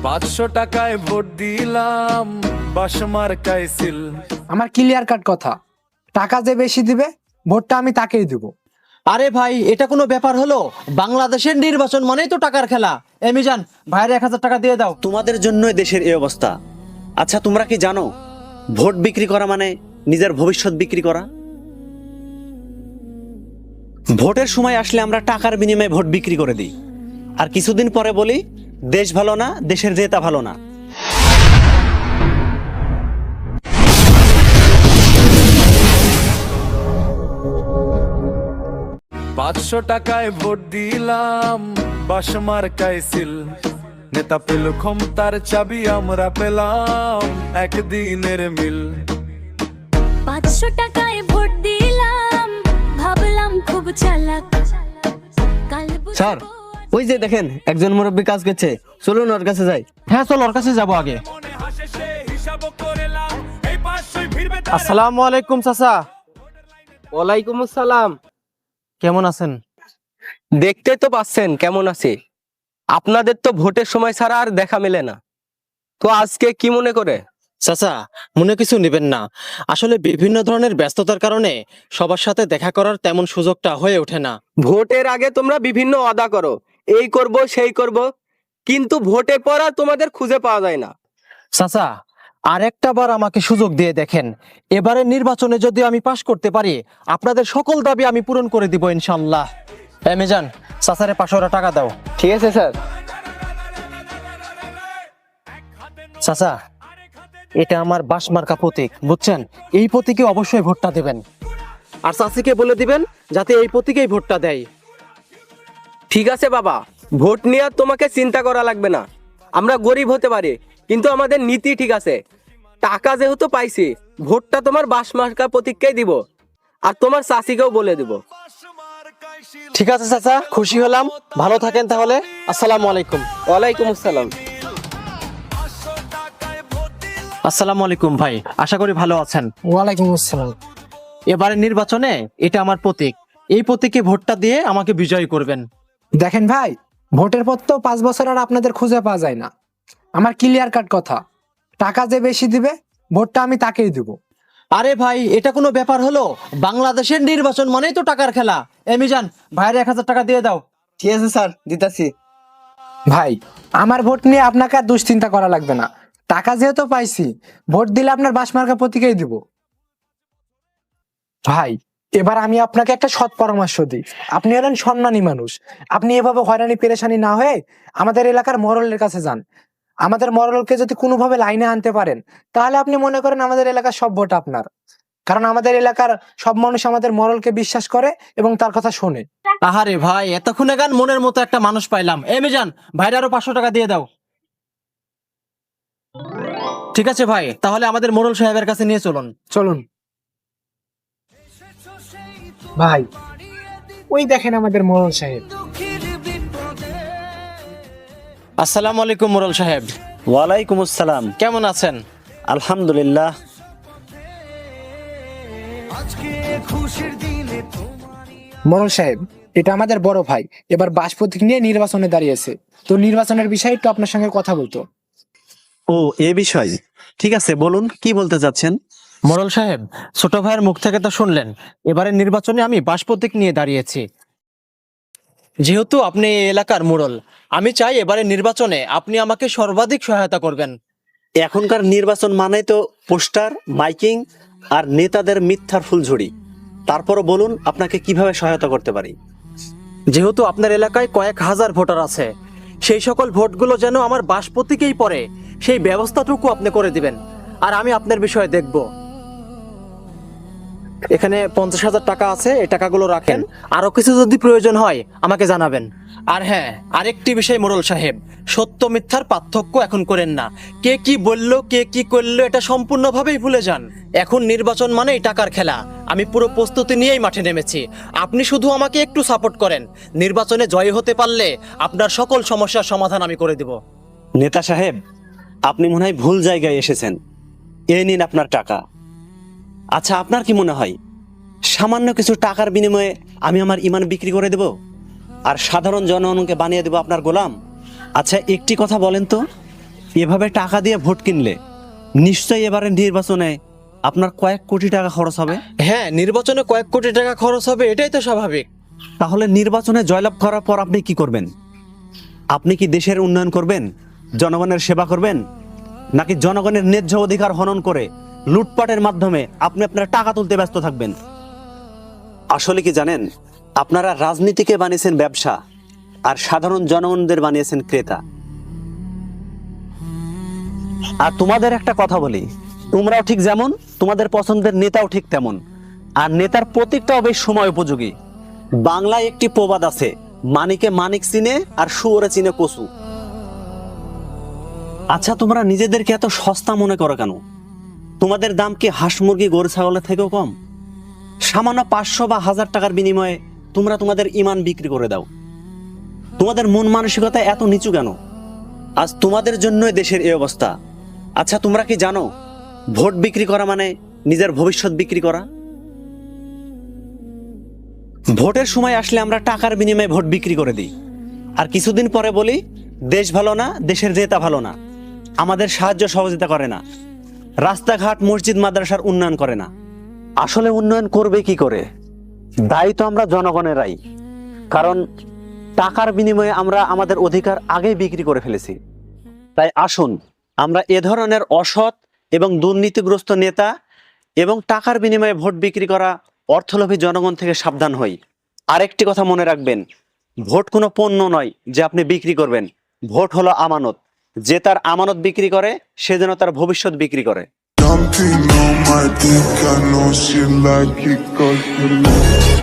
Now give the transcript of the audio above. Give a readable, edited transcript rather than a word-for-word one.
500 টাকায় ভোট দিলাম, বাসমার্কায় সিল। আমার ক্লিয়ার কাট কথা, টাকা যে বেশি দিবে ভোটটা আমি তাকেই দিব। আরে ভাই, এটা কোনো ব্যাপার হলো? বাংলাদেশের নির্বাচন মানেই তো টাকার খেলা। মিজান, ভাইরে 1000 টাকা দিয়ে দাও। তোমাদের জন্যই দেশের এই অবস্থা। আচ্ছা, তোমরা কি জানো ভোট বিক্রি করা মানে নিজের ভবিষ্যৎ বিক্রি করা? ভোটের সময় আসলে আমরা টাকার বিনিময়ে ভোট বিক্রি করে দিই, আর কিছুদিন পরে বলি দেশ ভালো না, দেশের নেতা ভালো না। পাঁচশো টাকায় ভোট দিলাম, বাসমার্কায় সিল। নেতা পেল ক্ষমতার চাবি, আমরা পেলাম একদিনের মিল। 500 টাকায় ভোট দিলাম, ভাবলাম খুব চালাক। স্যার, ওই যে দেখেন একজন মুরব্বী কাজ করছে, চলুন ওর কাছে যাই। হ্যাঁ চল, ওর কাছে যাবো আগে। আসসালামু আলাইকুম চাচা। ওয়ালাইকুম আসসালাম। কেমন আছেন? দেখতে তো পাচ্ছেন কেমন আছে। আপনাদের তো ভোটের সময় ছাড়া আর দেখা মেলে না, তো আজকে কি মনে করে? চাচা, মনে কিছু নেবেন না, আসলে বিভিন্ন ধরনের ব্যস্ততার কারণে সবার সাথে দেখা করার তেমন সুযোগটা হয়ে ওঠে না। ভোটের আগে তোমরা বিভিন্ন ওয়াদা করো, এই করব সেই করব, কিন্তু ভোটের পর আর তোমাদের খুঁজে পাওয়া যায় না। চাচা, আর একটা বার আমাকে সুযোগ দিয়ে দেখেন, এবারে নির্বাচনে যদি আমি পাশ করতে পারি আপনাদের সকল দাবি আমি পূরণ করে দিব ইনশাল্লাহ। মিজান, চাচারে 500 টাকা দাও। ঠিক আছে স্যার। চাচা, এটা আমার বাসমার্কা প্রতীক, বুঝছেন? এই প্রতীকে অবশ্যই ভোটটা দেবেন, আর চাচিকে বলে দিবেন যাতে এই প্রতীকেই ভোটটা দেয়। ঠিক আছে বাবা, ভোট নিয়ে আর তোমাকে চিন্তা করা লাগবে না। আমরা গরিব হতে পারি, কিন্তু আমাদের নীতি ঠিক আছে। টাকা যেহেতু পাইছি, ভোটটা তোমার বাসমার্কা প্রতীককেই দিব, আর তোমার চাচিকেও বলে দিব। ঠিক আছে চাচা, খুশি হলাম। ভালো থাকেন তাহলে। আসসালামু আলাইকুম। ওয়ালাইকুম আসসালাম। আসসালামু আলাইকুম ভাই, আশা করি ভালো আছেন। ওয়ালাইকুম আসসালাম। এবারে নির্বাচনে এটা আমার প্রতীক, এই প্রতীকে ভোটটা দিয়ে আমাকে বিজয়ী করবেন। দেখেন ভাই, ভোটের পর তো 5 বছর আর আপনাদের খুঁজে পাওয়া যায় না। আমার ক্লিয়ার কাট কথা, টাকা যে বেশি দিবে ভোটটা আমি তাকেই দিব। আরে ভাই, এটা কোনো ব্যাপার হলো? বাংলাদেশের নির্বাচন মানেই তো টাকার খেলা। মিজান, ভাইরে 1000 টাকা দিয়ে দাও। ঠিক আছে স্যার, দিতাছি। ভাই, আমার ভোট নিয়ে আপনাকে আর দুশ্চিন্তা করা লাগবে না। টাকা যেহেতু পাইছি, ভোট দিলে আপনার বাসমার্কা প্রতীকেই দিব। ভাই, এবার আমি আপনাকে একটা সৎ পরামর্শ দিই। আপনি হলেন সম্মানী মানুষ, আপনি এভাবে হয়রানি পেরেশানি না হয়ে আমাদের এলাকার মরলের কাছে যান। আমাদের মরলকে যদি কোনোভাবে লাইনে আনতে পারেন, তাহলে আপনি মনে করেন আমাদের এলাকার সব ভোট আপনার। কারণ আমাদের এলাকার সব মানুষ আমাদের মরলকে বিশ্বাস করে এবং তার কথা শোনে। আহারে ভাই, এতক্ষণে গান মনের মতো একটা মানুষ পাইলাম। মিজান, ভাইরে আরো 500 টাকা দিয়ে দাও। ঠিক আছে ভাই, তাহলে আমাদের মোড়ল সাহেবের কাছে নিয়ে চলুন। চলুন ভাই, ওই দেখেন আমাদের মরল সাহেব। আসসালামু আলাইকুম মোড়ল সাহেব। ওয়ালাইকুম আসসালাম। কেমন আছেন? আলহামদুলিল্লাহ। মরল সাহেব, এটা আমাদের বড় ভাই, এবার বাস প্রতীক নিয়ে নির্বাচনে দাঁড়িয়েছে, তো নির্বাচনের বিষয়ে একটু আপনার সঙ্গে কথা বলতো। ও, এ বিষয়, ঠিক আছে, বলুন কি বলতে চাচ্ছেন। মোড়ল সাহেব, ছোট ভাইয়ের মুখ থেকে তো শুনলেন, এবারে নির্বাচনে আমি বাস প্রতীক নিয়ে দাঁড়িয়েছি। যেহেতু আপনি এই এলাকার মোড়ল, আমি চাই এবারে নির্বাচনে আপনি আমাকে সর্বাধিক সহায়তা করবেন। এখনকার নির্বাচন মানে তো পোস্টার, মাইকিং আর নেতাদের মিথ্যার ফুলঝুড়ি। তারপরও বলুন আপনাকে কিভাবে সহায়তা করতে পারি। যেহেতু আপনার এলাকায় কয়েক হাজার ভোটার আছে, সেই সকল ভোটগুলো যেন আমার বাস প্রতীকেই পড়ে, সেই ব্যবস্থাটুকু আপনি করে দিবেন, আর আমি আপনার বিষয়ে দেখব। এখানে 50,000 টাকা আছে, এই টাকাগুলো রাখেন, আরো কিছু যদি প্রয়োজন হয় আমাকে জানাবেন। আর হ্যাঁ, আরেকটি বিষয় মোড়ল সাহেব, সত্য মিথ্যার পার্থক্য এখন করেন না। কে কি বললো, কে কি করলো, এটা সম্পূর্ণভাবেই ভুলে যান। এখন নির্বাচন মানেই টাকার খেলা। আমি পুরো প্রস্তুতি নিয়েই মাঠে নেমেছি, আপনি শুধু আমাকে একটু সাপোর্ট করেন। নির্বাচনে জয়ী হতে পারলে আপনার সকল সমস্যার সমাধান আমি করে দেব। নেতা সাহেব, আপনি মনে হয় ভুল জায়গায় এসেছেন। এই নিন আপনার টাকা। আচ্ছা, আপনার কি মনে হয় সামান্য কিছু টাকার বিনিময়ে আমি আমার ইমান বিক্রি করে দেব আর সাধারণ জনগণকে বানিয়ে দেব আপনার গোলাম? আচ্ছা, একটি কথা বলেন তো, এভাবে টাকা দিয়ে ভোট কিনলে নিশ্চয়ই এবারে নির্বাচনে আপনার কয়েক কোটি টাকা খরচ হবে। হ্যাঁ, নির্বাচনে কয়েক কোটি টাকা খরচ হবে, এটাই তো স্বাভাবিক। তাহলে নির্বাচনে জয়লাভ করার পর আপনি কি করবেন? আপনি কি দেশের উন্নয়ন করবেন, জনগণের সেবা করবেন, নাকি জনগণের ন্যায্য অধিকার হনন করে লুটপাটের মাধ্যমে আপনি আপনার টাকা তুলতে ব্যস্ত থাকবেন? আসলে কি জানেন, আপনারা রাজনীতিকে বানিয়েছেন ব্যবসা, আর সাধারণ জনগণদের বানিয়েছেন ক্রেতা। আর তোমাদের একটা কথা বলি, তোমরাও ঠিক যেমন, তোমাদের পছন্দের নেতাও ঠিক তেমন। আর নেতার প্রত্যেকটাও বেশ সময় উপযোগী। বাংলায় একটি প্রবাদ আছে, মানিকে মানিক চিনে আর শুয়োরে চিনে কচু। আচ্ছা, তোমরা নিজেদেরকে এত সস্তা মনে করো কেন? তোমাদের দাম কি হাঁস মুরগি গরু ছাগলের থেকেও কম? সামান্য 500 বা 1000 টাকার বিনিময়ে তোমরা তোমাদের ঈমান বিক্রি করে দাও। তোমাদের মন মানসিকতা এত নিচু কেন? আজ তোমাদের জন্যই দেশের এই অবস্থা। আচ্ছা, তোমরা কি জানো ভোট বিক্রি করা মানে নিজের ভবিষ্যৎ বিক্রি করা? ভোটের সময় আসলে আমরা টাকার বিনিময়ে ভোট বিক্রি করে দিই, আর কিছুদিন পরে বলি দেশ ভালো না, দেশের নেতা ভালো না, আমাদের সাহায্য সহযোগিতা করে না, রাস্তাঘাট মসজিদ মাদ্রাসার উন্নয়ন করে না। আসলে উন্নয়ন করবে কি করে? দায়ী তো আমরা জনগণেরাই, কারণ টাকার বিনিময়ে আমরা আমাদের অধিকার আগেই বিক্রি করে ফেলেছি। তাই আসুন আমরা এ ধরনের অসৎ এবং দুর্নীতিগ্রস্ত নেতা এবং টাকার বিনিময়ে ভোট বিক্রি করা অর্থলোভী জনগণ থেকে সাবধান হই। আরেকটি কথা মনে রাখবেন, ভোট কোনো পণ্য নয় যে আপনি বিক্রি করবেন। ভোট হলো আমানত। যে তার আমানত বিক্রি করে সে যেন তার ভবিষ্যৎ বিক্রি করে। Jumping on my dick, I know she like it 'cause you know